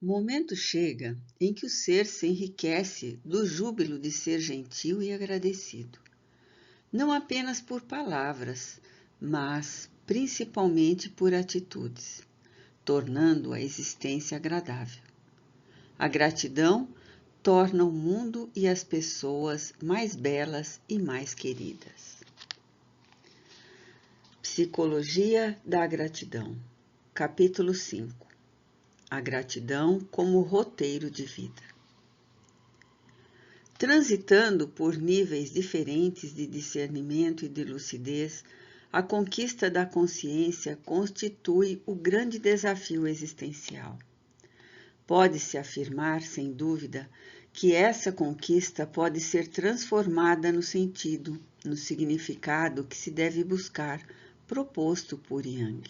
O momento chega em que o ser se enriquece do júbilo de ser gentil e agradecido, não apenas por palavras, mas principalmente por atitudes, tornando a existência agradável. A gratidão torna o mundo e as pessoas mais belas e mais queridas. Psicologia da gratidão, capítulo 5. A gratidão como roteiro de vida. Transitando por níveis diferentes de discernimento e de lucidez, a conquista da consciência constitui o grande desafio existencial. Pode-se afirmar, sem dúvida, que essa conquista pode ser transformada no sentido, no significado que se deve buscar, proposto por Jung,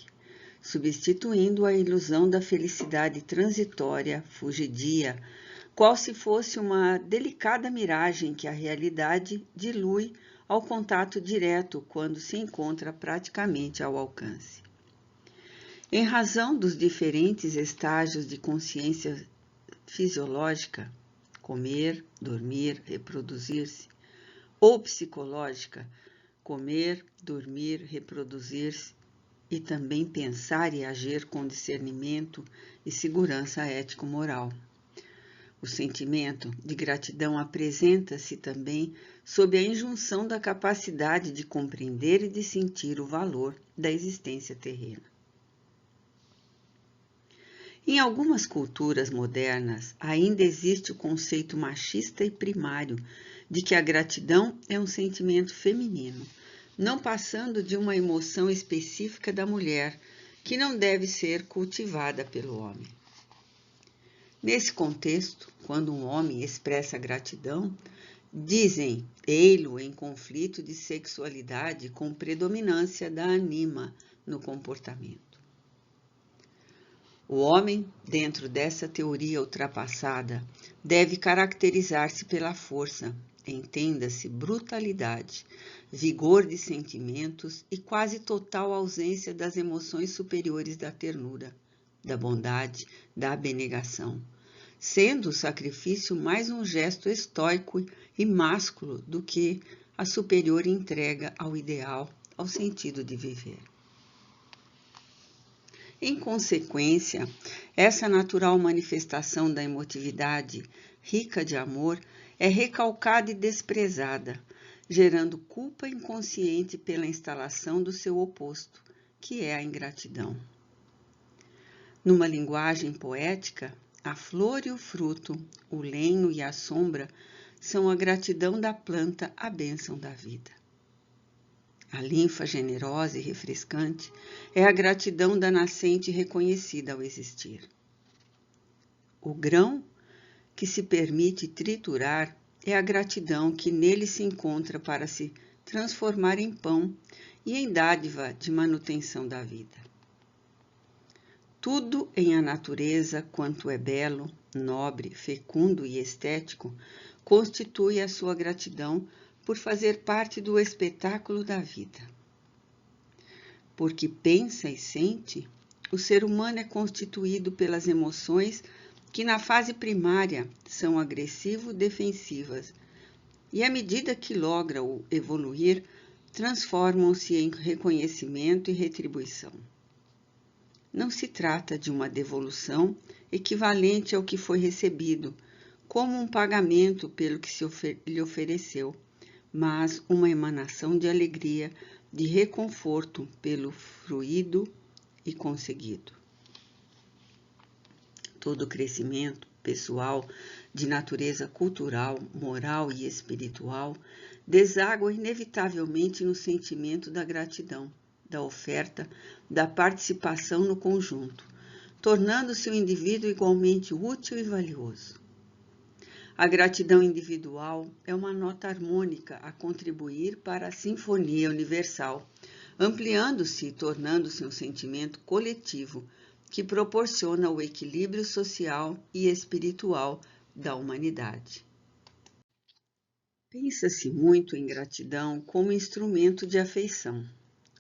substituindo a ilusão da felicidade transitória, fugidia, qual se fosse uma delicada miragem que a realidade dilui ao contato direto quando se encontra praticamente ao alcance. Em razão dos diferentes estágios de consciência fisiológica, comer, dormir, reproduzir-se, ou psicológica, comer, dormir, reproduzir-se, e também pensar e agir com discernimento e segurança ético-moral. O sentimento de gratidão apresenta-se também sob a injunção da capacidade de compreender e de sentir o valor da existência terrena. Em algumas culturas modernas, ainda existe o conceito machista e primário de que a gratidão é um sentimento feminino, não passando de uma emoção específica da mulher, que não deve ser cultivada pelo homem. Nesse contexto, quando um homem expressa gratidão, dizem ei-lo em conflito de sexualidade com predominância da anima no comportamento. O homem, dentro dessa teoria ultrapassada, deve caracterizar-se pela força, entenda-se brutalidade, vigor de sentimentos e quase total ausência das emoções superiores da ternura, da bondade, da abnegação, sendo o sacrifício mais um gesto estoico e másculo do que a superior entrega ao ideal, ao sentido de viver. Em consequência, essa natural manifestação da emotividade, rica de amor, é recalcada e desprezada, gerando culpa inconsciente pela instalação do seu oposto, que é a ingratidão. Numa linguagem poética, a flor e o fruto, o lenho e a sombra são a gratidão da planta, a bênção da vida. A linfa generosa e refrescante é a gratidão da nascente reconhecida ao existir. O grão que se permite triturar é a gratidão que nele se encontra para se transformar em pão e em dádiva de manutenção da vida. Tudo em a natureza, quanto é belo, nobre, fecundo e estético, constitui a sua gratidão por fazer parte do espetáculo da vida. Porque pensa e sente, o ser humano é constituído pelas emoções que na fase primária são agressivo-defensivas e à medida que logra o evoluir, transformam-se em reconhecimento e retribuição. Não se trata de uma devolução equivalente ao que foi recebido, como um pagamento pelo que lhe ofereceu, mas uma emanação de alegria, de reconforto pelo fruído e conseguido. Todo crescimento pessoal, de natureza cultural, moral e espiritual, deságua inevitavelmente no sentimento da gratidão, da oferta, da participação no conjunto, tornando-se um indivíduo igualmente útil e valioso. A gratidão individual é uma nota harmônica a contribuir para a sinfonia universal, ampliando-se e tornando-se um sentimento coletivo que proporciona o equilíbrio social e espiritual da humanidade. Pensa-se muito em gratidão como instrumento de afeição,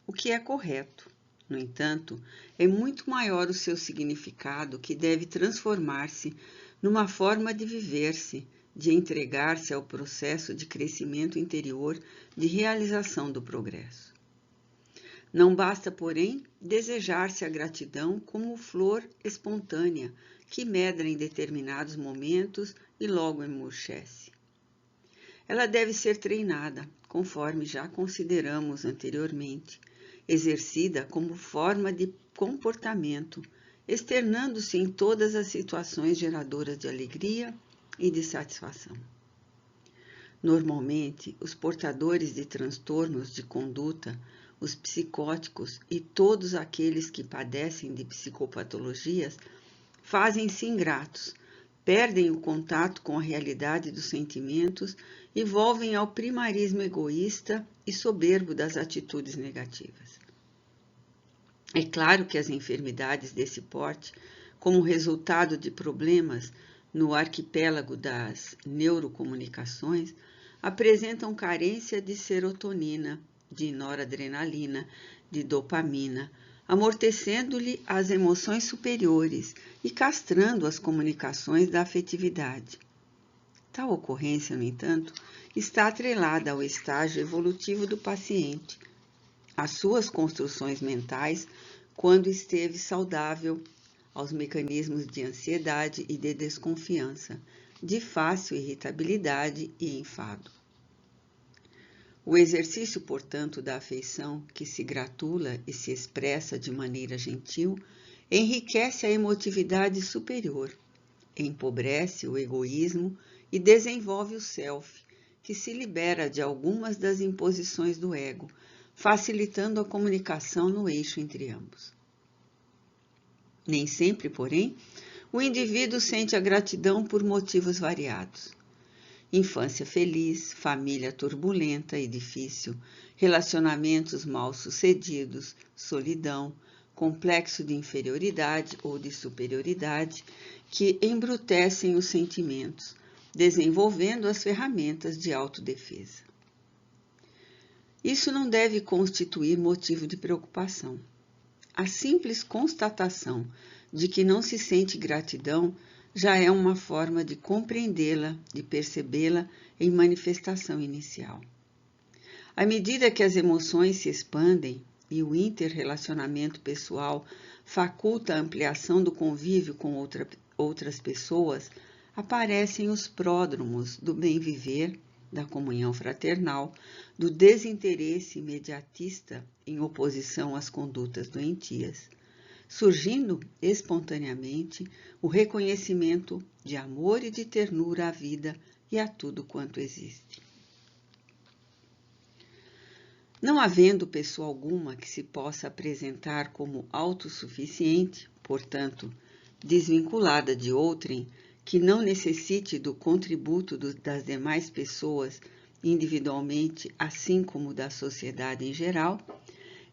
o que é correto, No entanto, é muito maior o seu significado, que deve transformar-se numa forma de viver-se, de entregar-se ao processo de crescimento interior, de realização do progresso. Não basta, porém, desejar-se a gratidão como flor espontânea, que medra em determinados momentos e logo emurchece. Ela deve ser treinada, conforme já consideramos anteriormente, exercida como forma de comportamento, externando-se em todas as situações geradoras de alegria e de satisfação. Normalmente, os portadores de transtornos de conduta, os psicóticos e todos aqueles que padecem de psicopatologias fazem-se ingratos, perdem o contato com a realidade dos sentimentos e volvem ao primarismo egoísta e soberbo das atitudes negativas. É claro que as enfermidades desse porte, como resultado de problemas no arquipélago das neurocomunicações, apresentam carência de serotonina, de noradrenalina, de dopamina, amortecendo-lhe as emoções superiores e castrando as comunicações da afetividade. Tal ocorrência, no entanto, está atrelada ao estágio evolutivo do paciente, às suas construções mentais, quando esteve saudável, aos mecanismos de ansiedade e de desconfiança, de fácil irritabilidade e enfado. O exercício, portanto, da afeição, que se gratula e se expressa de maneira gentil, enriquece a emotividade superior, empobrece o egoísmo e desenvolve o self, que se libera de algumas das imposições do ego, facilitando a comunicação no eixo entre ambos. Nem sempre, porém, o indivíduo sente a gratidão por motivos variados. Infância feliz, família turbulenta e difícil, relacionamentos mal-sucedidos, solidão, complexo de inferioridade ou de superioridade, que embrutecem os sentimentos, desenvolvendo as ferramentas de autodefesa. Isso não deve constituir motivo de preocupação. A simples constatação de que não se sente gratidão já é uma forma de compreendê-la, de percebê-la em manifestação inicial. À medida que as emoções se expandem e o interrelacionamento pessoal faculta a ampliação do convívio com outras pessoas, aparecem os pródromos do bem-viver, da comunhão fraternal, do desinteresse imediatista em oposição às condutas doentias, surgindo espontaneamente o reconhecimento de amor e de ternura à vida e a tudo quanto existe. Não havendo pessoa alguma que se possa apresentar como autossuficiente, portanto, desvinculada de outrem, que não necessite do contributo das demais pessoas individualmente, assim como da sociedade em geral,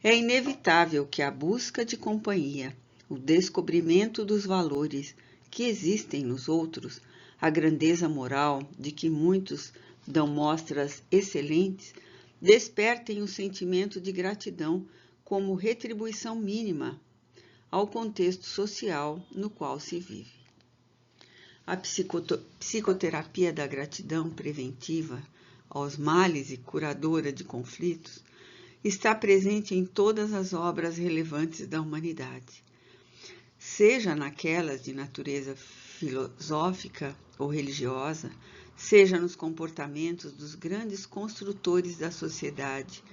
é inevitável que a busca de companhia, o descobrimento dos valores que existem nos outros, a grandeza moral de que muitos dão mostras excelentes, despertem o sentimento de gratidão como retribuição mínima ao contexto social no qual se vive. A psicoterapia da gratidão preventiva aos males e curadora de conflitos está presente em todas as obras relevantes da humanidade, seja naquelas de natureza filosófica ou religiosa, seja nos comportamentos dos grandes construtores da sociedade,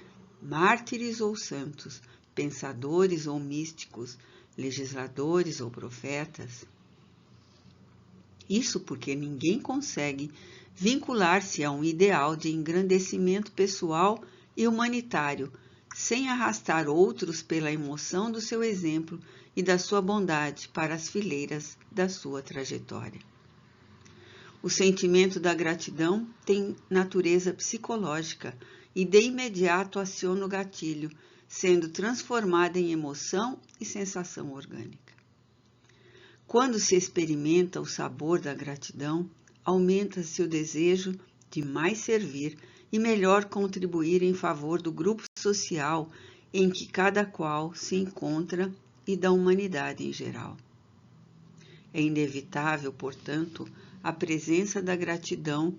mártires ou santos, pensadores ou místicos, legisladores ou profetas. Isso porque ninguém consegue vincular-se a um ideal de engrandecimento pessoal e humanitário, sem arrastar outros pela emoção do seu exemplo e da sua bondade para as fileiras da sua trajetória. O sentimento da gratidão tem natureza psicológica e de imediato aciona o gatilho, sendo transformada em emoção e sensação orgânica. Quando se experimenta o sabor da gratidão, aumenta-se o desejo de mais servir e melhor contribuir em favor do grupo social em que cada qual se encontra e da humanidade em geral. É inevitável, portanto, a presença da gratidão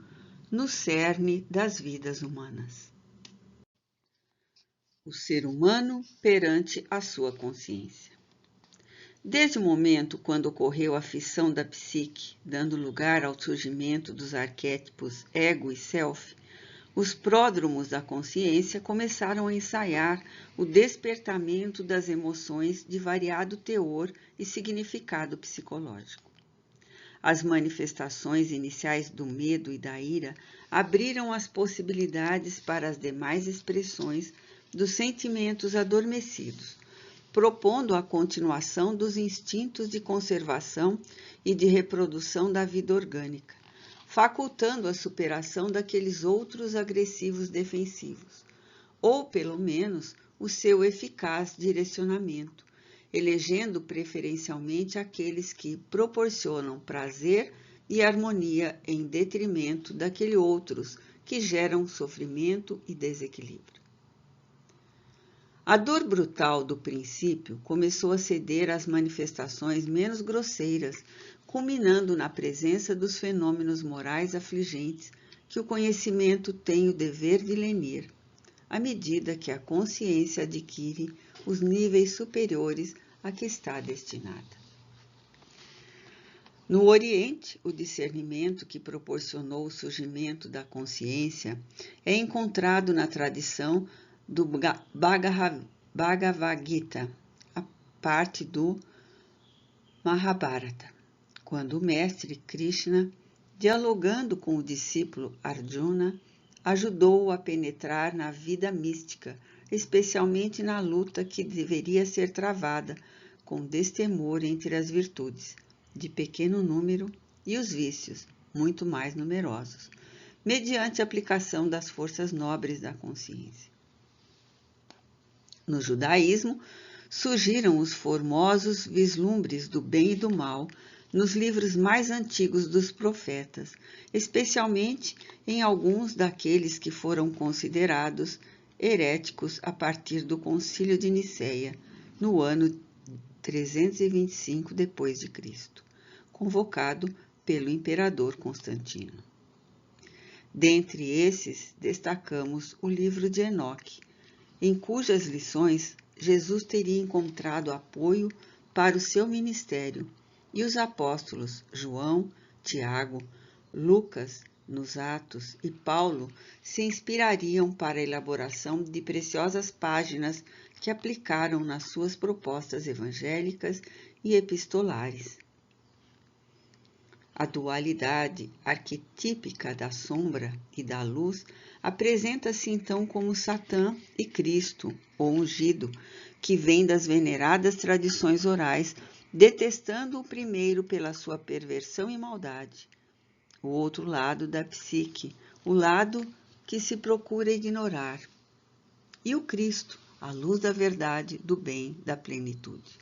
no cerne das vidas humanas. O ser humano perante a sua consciência. Desde o momento quando ocorreu a fissão da psique, dando lugar ao surgimento dos arquétipos ego e self, os pródromos da consciência começaram a ensaiar o despertamento das emoções de variado teor e significado psicológico. As manifestações iniciais do medo e da ira abriram as possibilidades para as demais expressões dos sentimentos adormecidos, propondo a continuação dos instintos de conservação e de reprodução da vida orgânica, facultando a superação daqueles outros agressivos defensivos, ou, pelo menos, o seu eficaz direcionamento, elegendo preferencialmente aqueles que proporcionam prazer e harmonia em detrimento daqueles outros que geram sofrimento e desequilíbrio. A dor brutal do princípio começou a ceder às manifestações menos grosseiras, culminando na presença dos fenômenos morais afligentes que o conhecimento tem o dever de lenir, à medida que a consciência adquire os níveis superiores a que está destinada. No Oriente, o discernimento que proporcionou o surgimento da consciência é encontrado na tradição do Bhagavad Gita, a parte do Mahabharata, quando o mestre Krishna, dialogando com o discípulo Arjuna, ajudou-o a penetrar na vida mística, especialmente na luta que deveria ser travada com destemor entre as virtudes, de pequeno número, e os vícios, muito mais numerosos, mediante a aplicação das forças nobres da consciência. No judaísmo, surgiram os formosos vislumbres do bem e do mal nos livros mais antigos dos profetas, especialmente em alguns daqueles que foram considerados heréticos a partir do Concílio de Nicéia, no ano 325 d.C., convocado pelo imperador Constantino. Dentre esses, destacamos o livro de Enoque, em cujas lições Jesus teria encontrado apoio para o seu ministério, e os apóstolos João, Tiago, Lucas, nos Atos, e Paulo se inspirariam para a elaboração de preciosas páginas que aplicaram nas suas propostas evangélicas e epistolares. A dualidade arquetípica da sombra e da luz apresenta-se então como Satã e Cristo, o ungido, que vem das veneradas tradições orais, detestando o primeiro pela sua perversão e maldade. O outro lado da psique, o lado que se procura ignorar. E o Cristo, a luz da verdade, do bem, da plenitude.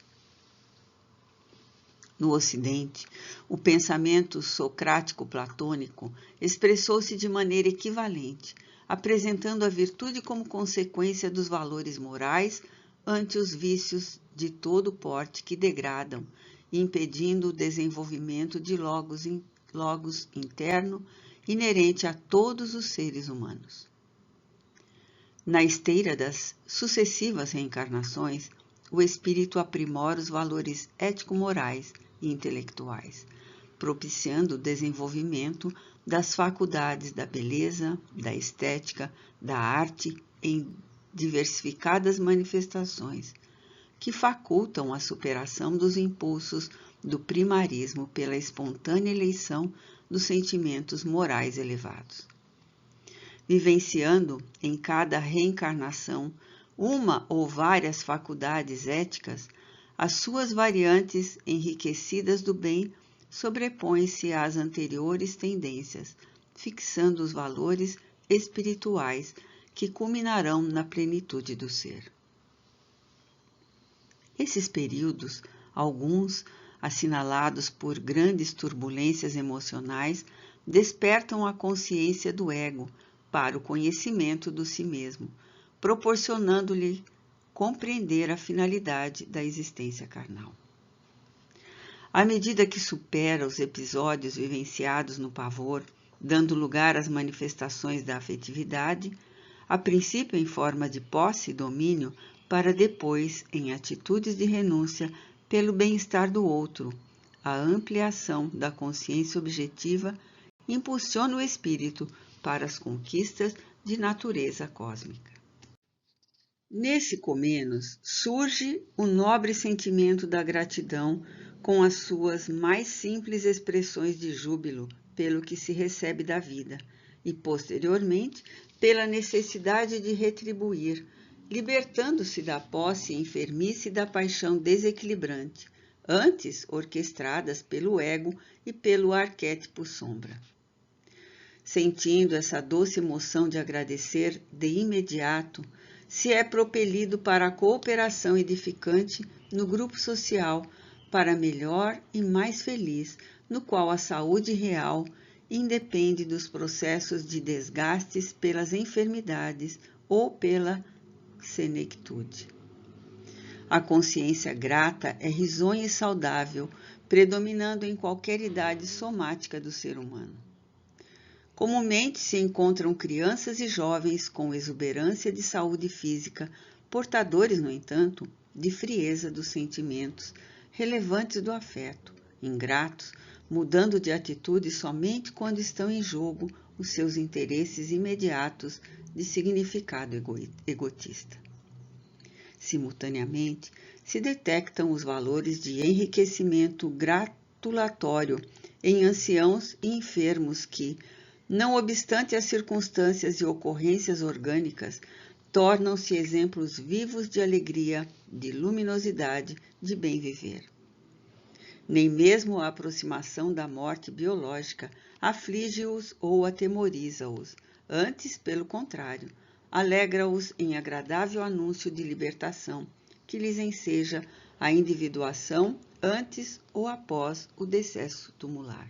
No Ocidente, o pensamento socrático-platônico expressou-se de maneira equivalente, apresentando a virtude como consequência dos valores morais ante os vícios de todo porte que degradam, impedindo o desenvolvimento de logos interno inerente a todos os seres humanos. Na esteira das sucessivas reencarnações, o espírito aprimora os valores ético-morais e intelectuais, propiciando o desenvolvimento das faculdades da beleza, da estética, da arte em diversificadas manifestações, que facultam a superação dos impulsos do primarismo pela espontânea eleição dos sentimentos morais elevados. Vivenciando em cada reencarnação uma ou várias faculdades éticas, as suas variantes enriquecidas do bem sobrepõem-se às anteriores tendências, fixando os valores espirituais que culminarão na plenitude do ser. Esses períodos, alguns assinalados por grandes turbulências emocionais, despertam a consciência do ego para o conhecimento do si mesmo, proporcionando-lhe compreender a finalidade da existência carnal. À medida que supera os episódios vivenciados no pavor, dando lugar às manifestações da afetividade, a princípio em forma de posse e domínio, para depois, em atitudes de renúncia pelo bem-estar do outro, a ampliação da consciência objetiva impulsiona o espírito para as conquistas de natureza cósmica. Nesse Comenos surge o nobre sentimento da gratidão com as suas mais simples expressões de júbilo pelo que se recebe da vida e, posteriormente, pela necessidade de retribuir, libertando-se da posse enfermice e da paixão desequilibrante, antes orquestradas pelo ego e pelo arquétipo sombra. Sentindo essa doce emoção de agradecer de imediato, se é propelido para a cooperação edificante no grupo social, para melhor e mais feliz, no qual a saúde real independe dos processos de desgastes pelas enfermidades ou pela senectude. A consciência grata é risonha e saudável, predominando em qualquer idade somática do ser humano. Comumente se encontram crianças e jovens com exuberância de saúde física, portadores, no entanto, de frieza dos sentimentos, relevantes do afeto, ingratos, mudando de atitude somente quando estão em jogo os seus interesses imediatos de significado egotista. Simultaneamente, se detectam os valores de enriquecimento gratulatório em anciãos e enfermos que, não obstante as circunstâncias e ocorrências orgânicas, tornam-se exemplos vivos de alegria, de luminosidade, de bem viver. Nem mesmo a aproximação da morte biológica aflige-os ou atemoriza-os, antes, pelo contrário, alegra-os em agradável anúncio de libertação, que lhes enseja a individuação antes ou após o decesso tumular.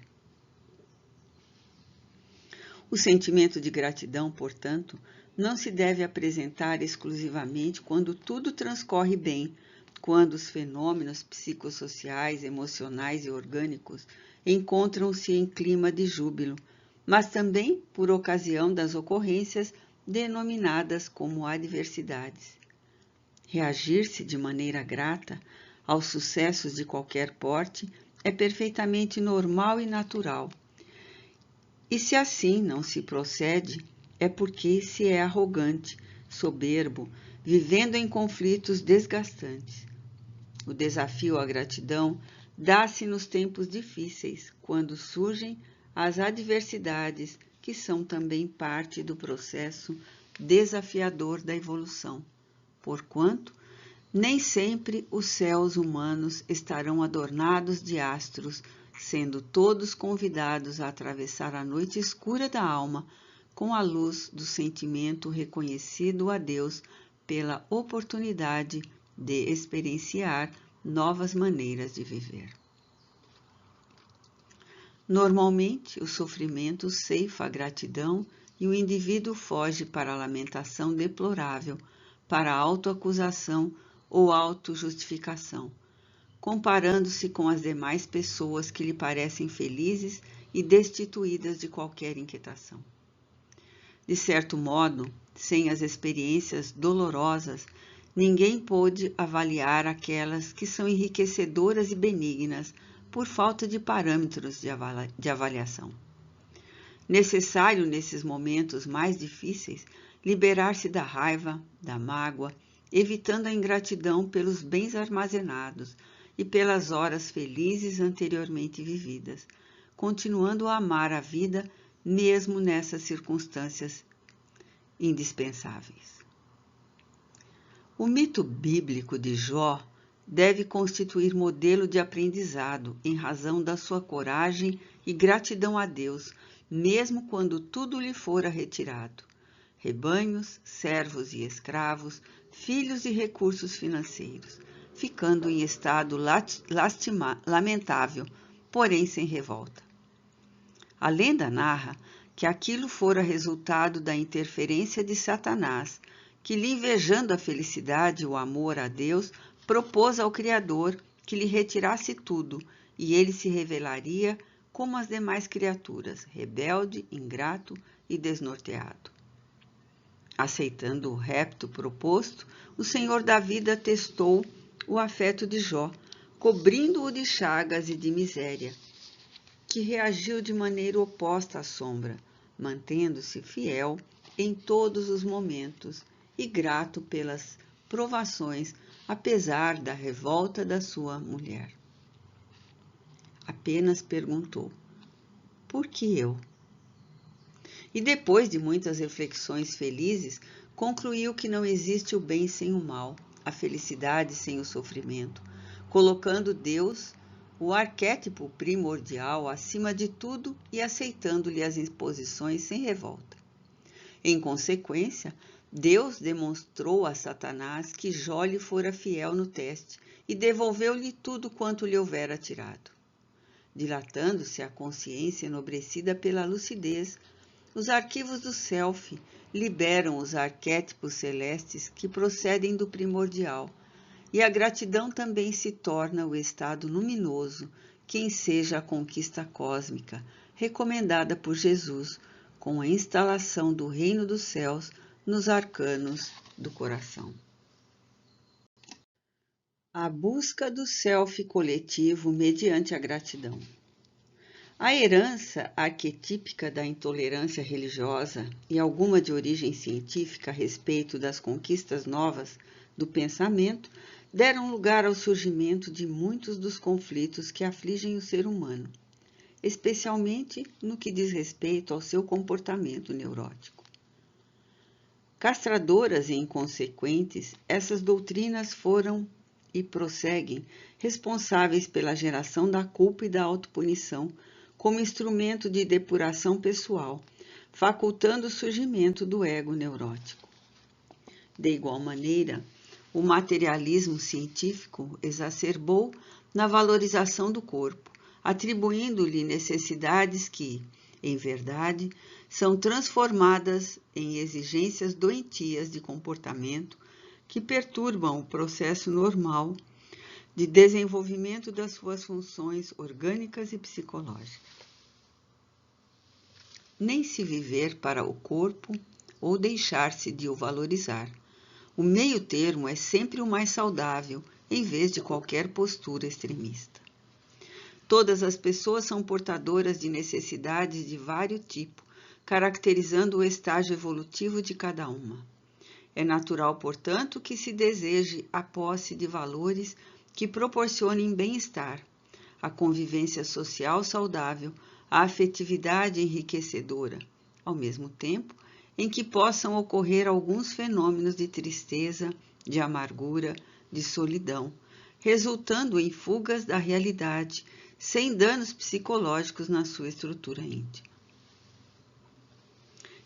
O sentimento de gratidão, portanto, não se deve apresentar exclusivamente quando tudo transcorre bem, quando os fenômenos psicossociais, emocionais e orgânicos encontram-se em clima de júbilo, mas também por ocasião das ocorrências denominadas como adversidades. Reagir-se de maneira grata aos sucessos de qualquer porte é perfeitamente normal e natural. E se assim não se procede, é porque se é arrogante, soberbo, vivendo em conflitos desgastantes. O desafio à gratidão dá-se nos tempos difíceis, quando surgem as adversidades, que são também parte do processo desafiador da evolução, porquanto nem sempre os céus humanos estarão adornados de astros, sendo todos convidados a atravessar a noite escura da alma com a luz do sentimento reconhecido a Deus pela oportunidade de experienciar novas maneiras de viver. Normalmente, o sofrimento ceifa a gratidão e o indivíduo foge para a lamentação deplorável, para a autoacusação ou autojustificação, comparando-se com as demais pessoas que lhe parecem felizes e destituídas de qualquer inquietação. De certo modo, sem as experiências dolorosas, ninguém pôde avaliar aquelas que são enriquecedoras e benignas por falta de parâmetros de avaliação. Necessário, nesses momentos mais difíceis, liberar-se da raiva, da mágoa, evitando a ingratidão pelos bens armazenados e pelas horas felizes anteriormente vividas, continuando a amar a vida mesmo nessas circunstâncias indispensáveis. O mito bíblico de Jó deve constituir modelo de aprendizado em razão da sua coragem e gratidão a Deus, mesmo quando tudo lhe fora retirado: rebanhos, servos e escravos, filhos e recursos financeiros, ficando em estado lamentável, porém sem revolta. A lenda narra que aquilo fora resultado da interferência de Satanás, que lhe invejando a felicidade e o amor a Deus, propôs ao Criador que lhe retirasse tudo, e ele se revelaria como as demais criaturas, rebelde, ingrato e desnorteado. Aceitando o repto proposto, o Senhor da vida testou o afeto de Jó, cobrindo-o de chagas e de miséria, que reagiu de maneira oposta à sombra, mantendo-se fiel em todos os momentos e grato pelas provações, apesar da revolta da sua mulher. Apenas perguntou: por que eu? E depois de muitas reflexões felizes, concluiu que não existe o bem sem o mal, a felicidade sem o sofrimento, colocando Deus, o arquétipo primordial, acima de tudo e aceitando-lhe as imposições sem revolta. Em consequência, Deus demonstrou a Satanás que Jó lhe fora fiel no teste e devolveu-lhe tudo quanto lhe houvera tirado. Dilatando-se a consciência enobrecida pela lucidez, os arquivos do Self liberam os arquétipos celestes que procedem do primordial, e a gratidão também se torna o estado luminoso que enseja a conquista cósmica, recomendada por Jesus, com a instalação do reino dos céus nos arcanos do coração. A busca do Self coletivo mediante a gratidão. A herança arquetípica da intolerância religiosa e alguma de origem científica a respeito das conquistas novas do pensamento deram lugar ao surgimento de muitos dos conflitos que afligem o ser humano, especialmente no que diz respeito ao seu comportamento neurótico. Castradoras e inconsequentes, essas doutrinas foram e prosseguem responsáveis pela geração da culpa e da autopunição como instrumento de depuração pessoal, facultando o surgimento do ego neurótico. De igual maneira, o materialismo científico exacerbou na valorização do corpo, atribuindo-lhe necessidades que, em verdade, são transformadas em exigências doentias de comportamento que perturbam o processo normal de desenvolvimento das suas funções orgânicas e psicológicas. Nem se viver para o corpo ou deixar-se de o valorizar. O meio termo é sempre o mais saudável, em vez de qualquer postura extremista. Todas as pessoas são portadoras de necessidades de vários tipos, caracterizando o estágio evolutivo de cada uma. É natural, portanto, que se deseje a posse de valores que proporcionem bem-estar, a convivência social saudável, a afetividade enriquecedora, ao mesmo tempo em que possam ocorrer alguns fenômenos de tristeza, de amargura, de solidão, resultando em fugas da realidade, sem danos psicológicos na sua estrutura íntima.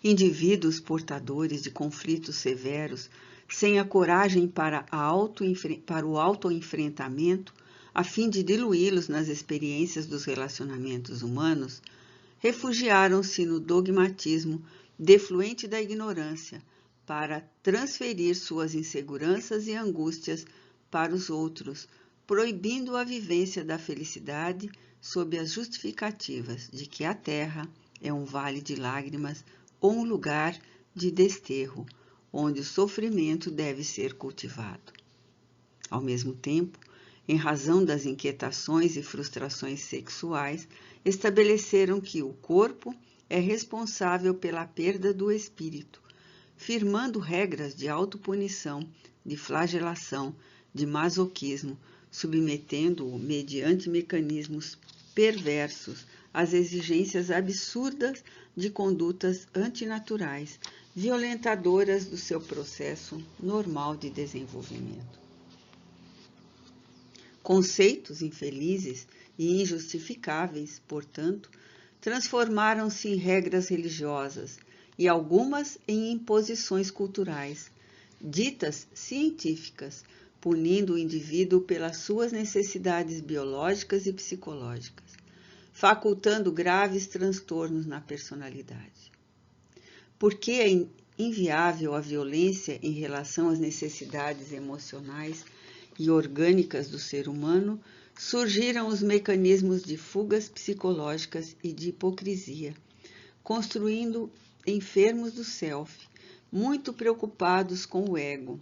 Indivíduos portadores de conflitos severos, sem a coragem para o autoenfrentamento, a fim de diluí-los nas experiências dos relacionamentos humanos, refugiaram-se no dogmatismo defluente da ignorância para transferir suas inseguranças e angústias para os outros, proibindo a vivência da felicidade sob as justificativas de que a terra é um vale de lágrimas ou um lugar de desterro, onde o sofrimento deve ser cultivado. Ao mesmo tempo, em razão das inquietações e frustrações sexuais, estabeleceram que o corpo é responsável pela perda do espírito, firmando regras de autopunição, de flagelação, de masoquismo, submetendo-o, mediante mecanismos perversos, às exigências absurdas de condutas antinaturais, violentadoras do seu processo normal de desenvolvimento. Conceitos infelizes e injustificáveis, portanto, transformaram-se em regras religiosas e algumas em imposições culturais, ditas científicas, punindo o indivíduo pelas suas necessidades biológicas e psicológicas, facultando graves transtornos na personalidade. Porque inviável à violência em relação às necessidades emocionais e orgânicas do ser humano, surgiram os mecanismos de fugas psicológicas e de hipocrisia, construindo enfermos do self, muito preocupados com o ego.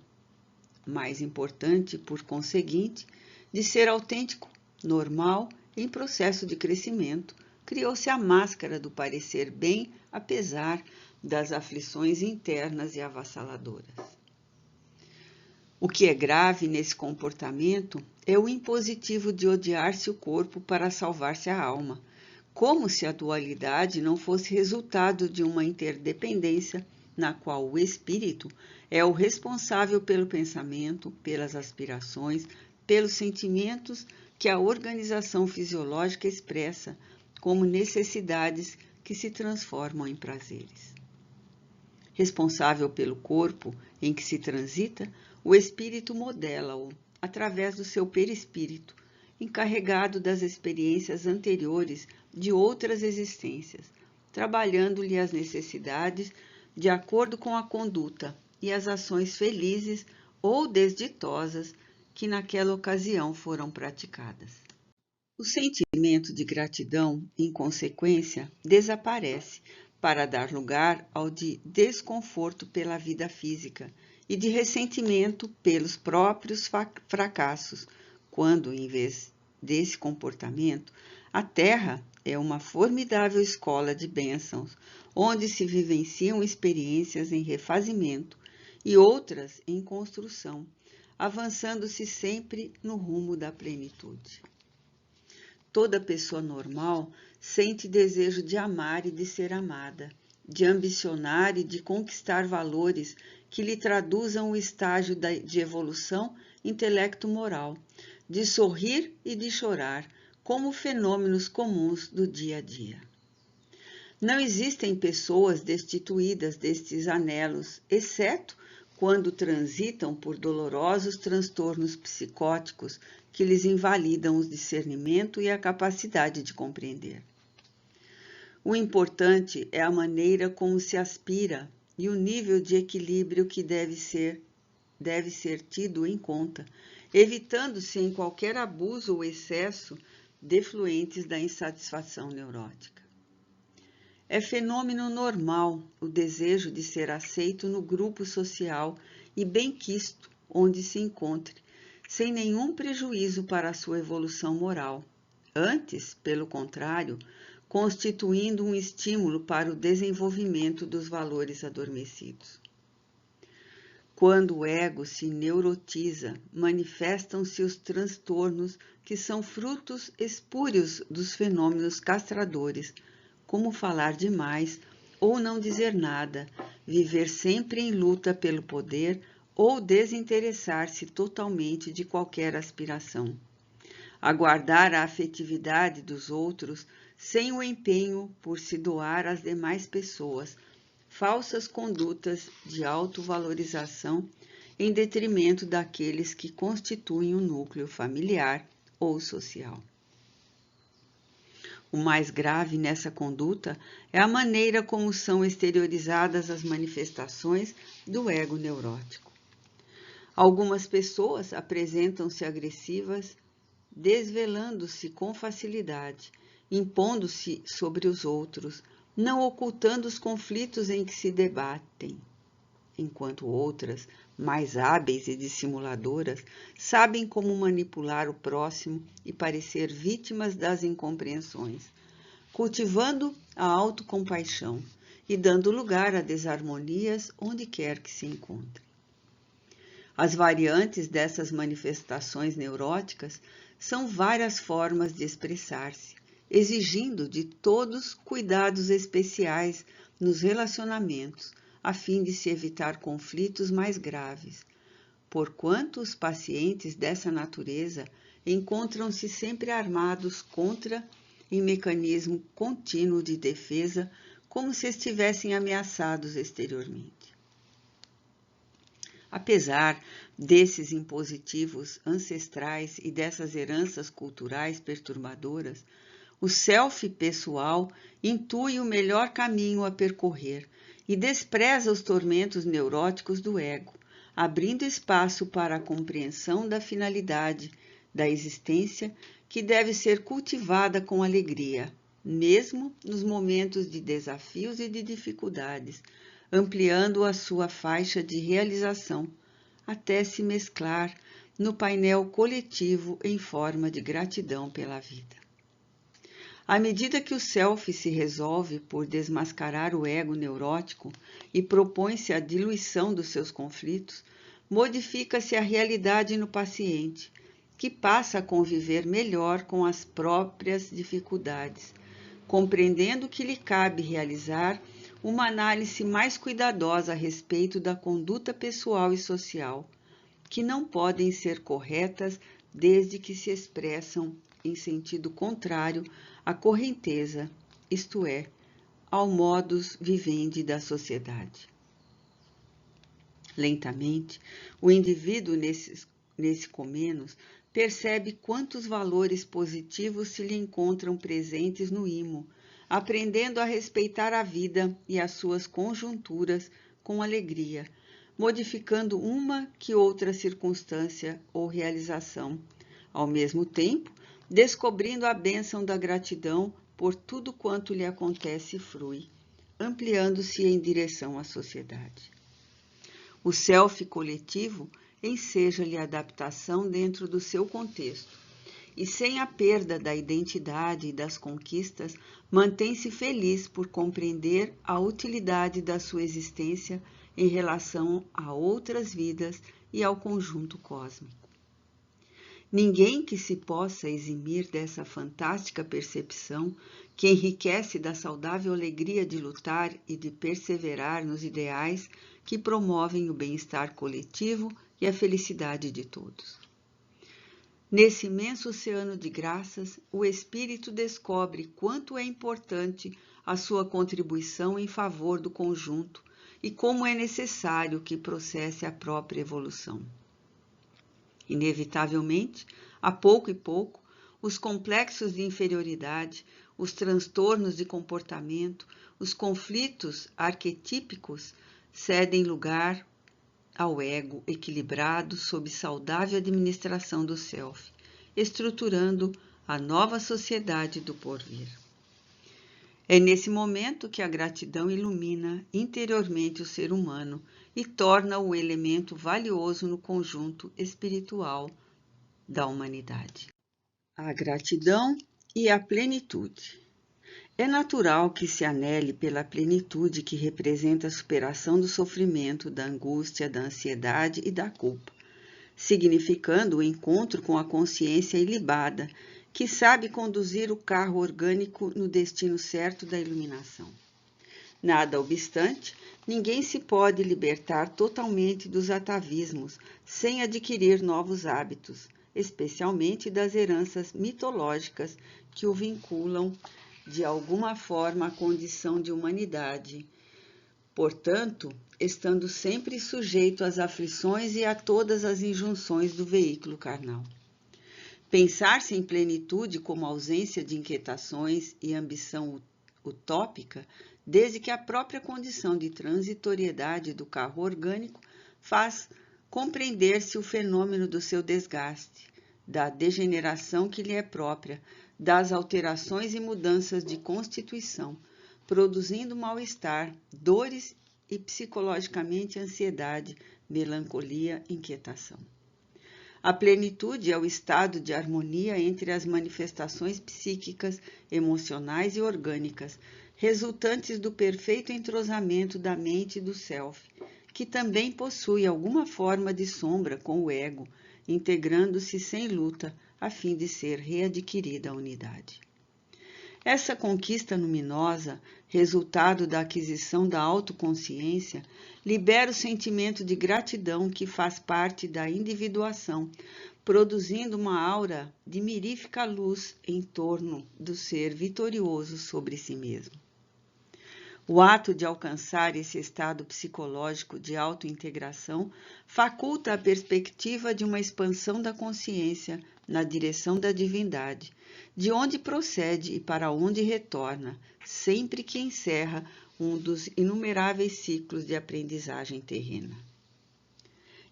Mais importante, por conseguinte, de ser autêntico, normal, em processo de crescimento, criou-se a máscara do parecer bem, apesar das aflições internas e avassaladoras. O que é grave nesse comportamento é o impositivo de odiar-se o corpo para salvar-se a alma, como se a dualidade não fosse resultado de uma interdependência na qual o espírito é o responsável pelo pensamento, pelas aspirações, pelos sentimentos que a organização fisiológica expressa como necessidades que se transformam em prazeres. Responsável pelo corpo em que se transita, o espírito modela-o através do seu perispírito, encarregado das experiências anteriores de outras existências, trabalhando-lhe as necessidades de acordo com a conduta e as ações felizes ou desditosas que naquela ocasião foram praticadas. O sentimento de gratidão, em consequência, desaparece para dar lugar ao de desconforto pela vida física e de ressentimento pelos próprios fracassos, quando, em vez desse comportamento, a Terra é uma formidável escola de bênçãos, onde se vivenciam experiências em refazimento e outras em construção, avançando-se sempre no rumo da plenitude. Toda pessoa normal sente desejo de amar e de ser amada, de ambicionar e de conquistar valores que lhe traduzam o estágio de evolução intelecto-moral, de sorrir e de chorar, como fenômenos comuns do dia a dia. Não existem pessoas destituídas destes anelos, exceto quando transitam por dolorosos transtornos psicóticos que lhes invalidam o discernimento e a capacidade de compreender. O importante é a maneira como se aspira e o nível de equilíbrio que deve ser tido em conta, evitando-se em qualquer abuso ou excesso defluentes da insatisfação neurótica. É fenômeno normal o desejo de ser aceito no grupo social e benquisto onde se encontre, sem nenhum prejuízo para a sua evolução moral. Antes, pelo contrário, constituindo um estímulo para o desenvolvimento dos valores adormecidos. Quando o ego se neurotiza, manifestam-se os transtornos que são frutos espúrios dos fenômenos castradores, como falar demais ou não dizer nada, viver sempre em luta pelo poder ou desinteressar-se totalmente de qualquer aspiração. Aguardar a afetividade dos outros sem o empenho por se doar às demais pessoas, falsas condutas de autovalorização em detrimento daqueles que constituem o núcleo familiar ou social. O mais grave nessa conduta é a maneira como são exteriorizadas as manifestações do ego neurótico. Algumas pessoas apresentam-se agressivas, desvelando-se com facilidade, impondo-se sobre os outros, não ocultando os conflitos em que se debatem, enquanto outras, mais hábeis e dissimuladoras, sabem como manipular o próximo e parecer vítimas das incompreensões, cultivando a autocompaixão e dando lugar a desarmonias onde quer que se encontrem. As variantes dessas manifestações neuróticas são várias formas de expressar-se, exigindo de todos cuidados especiais nos relacionamentos, a fim de se evitar conflitos mais graves, porquanto os pacientes dessa natureza encontram-se sempre armados contra em mecanismo contínuo de defesa, como se estivessem ameaçados exteriormente. Apesar desses impositivos ancestrais e dessas heranças culturais perturbadoras, o self pessoal intui o melhor caminho a percorrer e despreza os tormentos neuróticos do ego, abrindo espaço para a compreensão da finalidade da existência que deve ser cultivada com alegria, mesmo nos momentos de desafios e de dificuldades, ampliando a sua faixa de realização, até se mesclar no painel coletivo em forma de gratidão pela vida. À medida que o self se resolve por desmascarar o ego neurótico e propõe-se a diluição dos seus conflitos, modifica-se a realidade no paciente, que passa a conviver melhor com as próprias dificuldades, compreendendo que lhe cabe realizar uma análise mais cuidadosa a respeito da conduta pessoal e social, que não podem ser corretas desde que se expressam em sentido contrário à correnteza, isto é, ao modus vivendi da sociedade. Lentamente, o indivíduo nesse comenos percebe quantos valores positivos se lhe encontram presentes no imo, aprendendo a respeitar a vida e as suas conjunturas com alegria, modificando uma que outra circunstância ou realização, ao mesmo tempo, descobrindo a bênção da gratidão por tudo quanto lhe acontece e flui, ampliando-se em direção à sociedade. O self coletivo enseja-lhe a adaptação dentro do seu contexto, e sem a perda da identidade e das conquistas, mantém-se feliz por compreender a utilidade da sua existência em relação a outras vidas e ao conjunto cósmico. Ninguém que se possa eximir dessa fantástica percepção que enriquece da saudável alegria de lutar e de perseverar nos ideais que promovem o bem-estar coletivo e a felicidade de todos. Nesse imenso oceano de graças, o espírito descobre quanto é importante a sua contribuição em favor do conjunto e como é necessário que processe a própria evolução. Inevitavelmente, a pouco e pouco, os complexos de inferioridade, os transtornos de comportamento, os conflitos arquetípicos cedem lugar ao ego equilibrado sob saudável administração do self, estruturando a nova sociedade do porvir. É nesse momento que a gratidão ilumina interiormente o ser humano e torna-o elemento valioso no conjunto espiritual da humanidade. A gratidão e a plenitude. É natural que se anele pela plenitude que representa a superação do sofrimento, da angústia, da ansiedade e da culpa, significando o encontro com a consciência ilibada, que sabe conduzir o carro orgânico no destino certo da iluminação. Nada obstante, ninguém se pode libertar totalmente dos atavismos sem adquirir novos hábitos, especialmente das heranças mitológicas que o vinculam de alguma forma à condição de humanidade, portanto, estando sempre sujeito às aflições e a todas as injunções do veículo carnal. Pensar-se em plenitude como ausência de inquietações e ambição utópica, desde que a própria condição de transitoriedade do carro orgânico faz compreender-se o fenômeno do seu desgaste, da degeneração que lhe é própria, das alterações e mudanças de constituição, produzindo mal-estar, dores e psicologicamente ansiedade, melancolia, inquietação. A plenitude é o estado de harmonia entre as manifestações psíquicas, emocionais e orgânicas, resultantes do perfeito entrosamento da mente e do self, que também possui alguma forma de sombra com o ego, integrando-se sem luta, a fim de ser readquirida a unidade. Essa conquista luminosa, resultado da aquisição da autoconsciência, libera o sentimento de gratidão que faz parte da individuação, produzindo uma aura de mirífica luz em torno do ser vitorioso sobre si mesmo. O ato de alcançar esse estado psicológico de autointegração faculta a perspectiva de uma expansão da consciência na direção da divindade, de onde procede e para onde retorna, sempre que encerra um dos inumeráveis ciclos de aprendizagem terrena.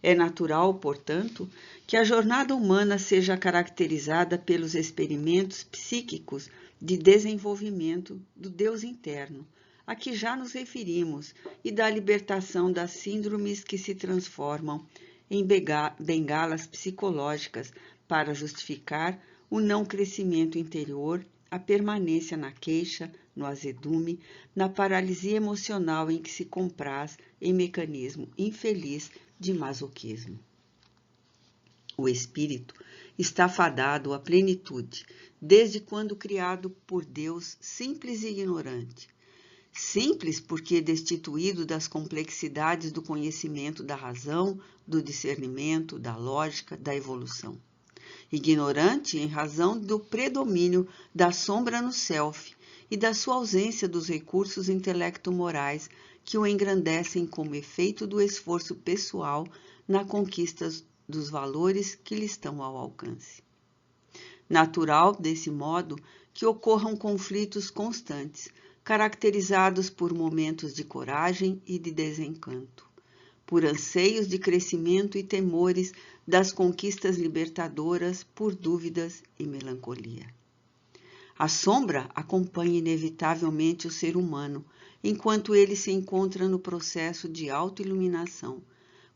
É natural, portanto, que a jornada humana seja caracterizada pelos experimentos psíquicos de desenvolvimento do Deus interno, a que já nos referimos, e da libertação das síndromes que se transformam em bengalas psicológicas para justificar o não crescimento interior, a permanência na queixa, no azedume, na paralisia emocional em que se compraz em mecanismo infeliz de masoquismo. O espírito está fadado à plenitude, desde quando criado por Deus simples e ignorante. Simples porque destituído das complexidades do conhecimento da razão, do discernimento, da lógica, da evolução. Ignorante em razão do predomínio da sombra no self e da sua ausência dos recursos intelecto-morais que o engrandecem como efeito do esforço pessoal na conquista dos valores que lhe estão ao alcance. Natural, desse modo, que ocorram conflitos constantes, caracterizados por momentos de coragem e de desencanto, por anseios de crescimento e temores das conquistas libertadoras, por dúvidas e melancolia. A sombra acompanha inevitavelmente o ser humano, enquanto ele se encontra no processo de autoiluminação,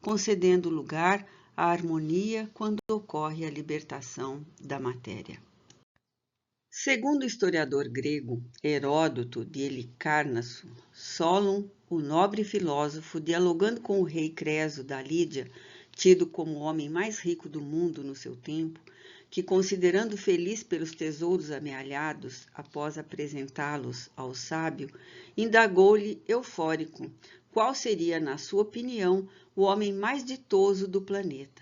concedendo lugar à harmonia quando ocorre a libertação da matéria. Segundo o historiador grego Heródoto de Helicarnasso, Solon, o nobre filósofo, dialogando com o rei Creso da Lídia, tido como o homem mais rico do mundo no seu tempo, que, considerando feliz pelos tesouros amealhados, após apresentá-los ao sábio, indagou-lhe eufórico qual seria, na sua opinião, o homem mais ditoso do planeta.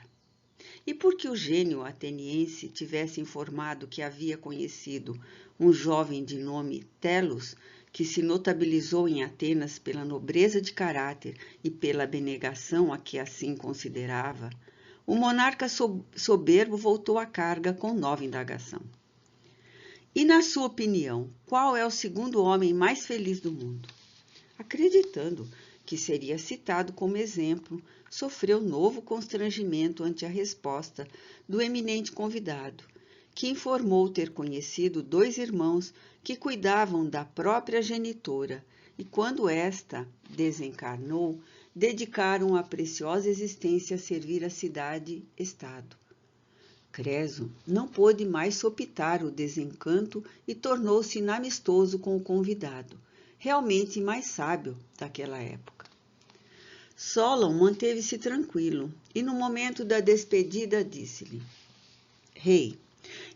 E porque o gênio ateniense tivesse informado que havia conhecido um jovem de nome Telos, que se notabilizou em Atenas pela nobreza de caráter e pela abnegação a que assim considerava, o monarca soberbo voltou à carga com nova indagação. E, na sua opinião, qual é o segundo homem mais feliz do mundo? Acreditando que seria citado como exemplo, sofreu novo constrangimento ante a resposta do eminente convidado, que informou ter conhecido 2 irmãos que cuidavam da própria genitora e, quando esta desencarnou, dedicaram a preciosa existência a servir a cidade-estado. Creso não pôde mais sopitar o desencanto e tornou-se inamistoso com o convidado, realmente mais sábio daquela época. Solon manteve-se tranquilo e, no momento da despedida, disse-lhe: Rei,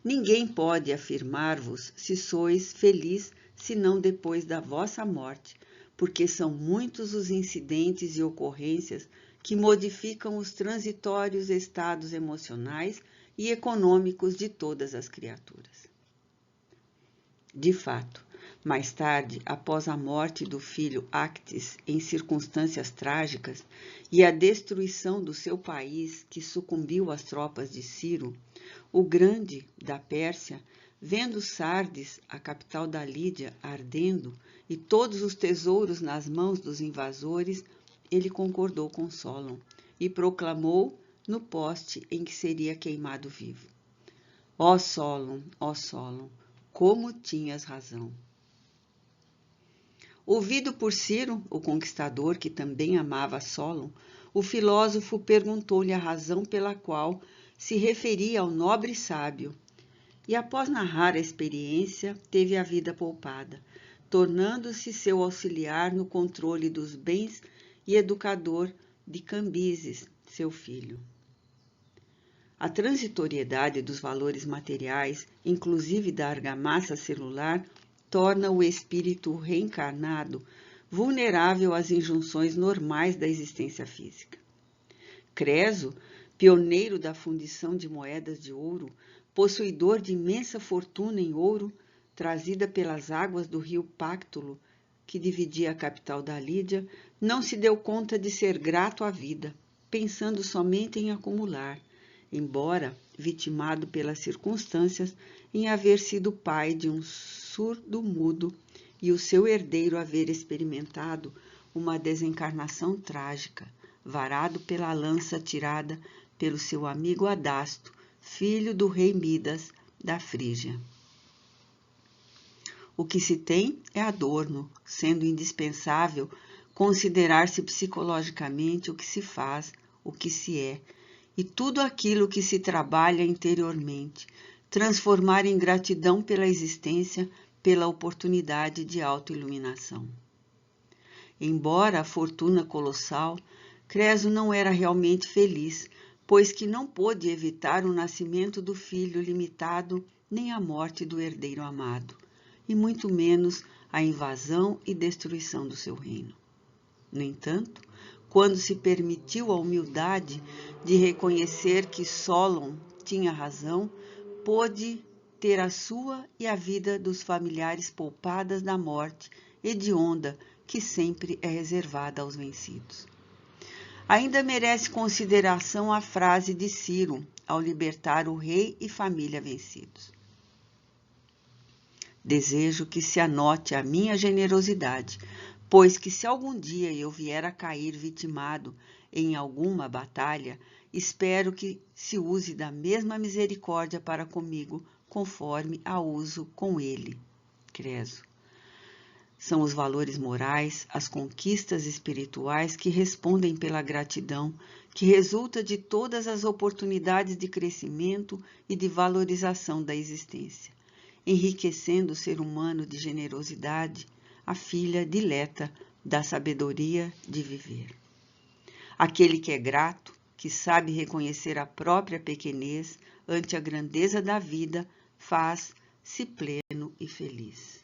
ninguém pode afirmar-vos se sois feliz senão depois da vossa morte, porque são muitos os incidentes e ocorrências que modificam os transitórios estados emocionais e econômicos de todas as criaturas. De fato, mais tarde, após a morte do filho Actis em circunstâncias trágicas e a destruição do seu país, que sucumbiu às tropas de Ciro, o Grande da Pérsia, vendo Sardes, a capital da Lídia, ardendo e todos os tesouros nas mãos dos invasores, ele concordou com Solon e proclamou no poste em que seria queimado vivo: ó Solon, como tinhas razão. Ouvido por Ciro, o conquistador, que também amava Solon, o filósofo perguntou-lhe a razão pela qual se referia ao nobre sábio, e após narrar a experiência, teve a vida poupada, tornando-se seu auxiliar no controle dos bens e educador de Cambises, seu filho. A transitoriedade dos valores materiais, inclusive da argamassa celular, torna o espírito reencarnado vulnerável às injunções normais da existência física. Creso, pioneiro da fundição de moedas de ouro, possuidor de imensa fortuna em ouro, trazida pelas águas do rio Páctulo, que dividia a capital da Lídia, não se deu conta de ser grato à vida, pensando somente em acumular, embora vitimado pelas circunstâncias em haver sido pai de um surdo-mudo e o seu herdeiro haver experimentado uma desencarnação trágica, varado pela lança tirada pelo seu amigo Adasto, filho do rei Midas da Frígia. O que se tem é adorno, sendo indispensável considerar-se psicologicamente o que se faz, o que se é, e tudo aquilo que se trabalha interiormente, transformar em gratidão pela existência, pela oportunidade de autoiluminação. Embora a fortuna colossal, Creso não era realmente feliz, pois que não pôde evitar o nascimento do filho limitado, nem a morte do herdeiro amado, e muito menos a invasão e destruição do seu reino. No entanto, quando se permitiu a humildade de reconhecer que Solon tinha razão, pôde ter a sua e a vida dos familiares poupadas da morte hedionda que sempre é reservada aos vencidos. Ainda merece consideração a frase de Ciro ao libertar o rei e família vencidos. Desejo que se anote a minha generosidade, pois que se algum dia eu vier a cair vitimado em alguma batalha, espero que se use da mesma misericórdia para comigo, conforme a uso com ele. Creso. São os valores morais, as conquistas espirituais que respondem pela gratidão, que resulta de todas as oportunidades de crescimento e de valorização da existência, enriquecendo o ser humano de generosidade, a filha dileta da sabedoria de viver. Aquele que é grato, que sabe reconhecer a própria pequenez ante a grandeza da vida, faz-se pleno e feliz.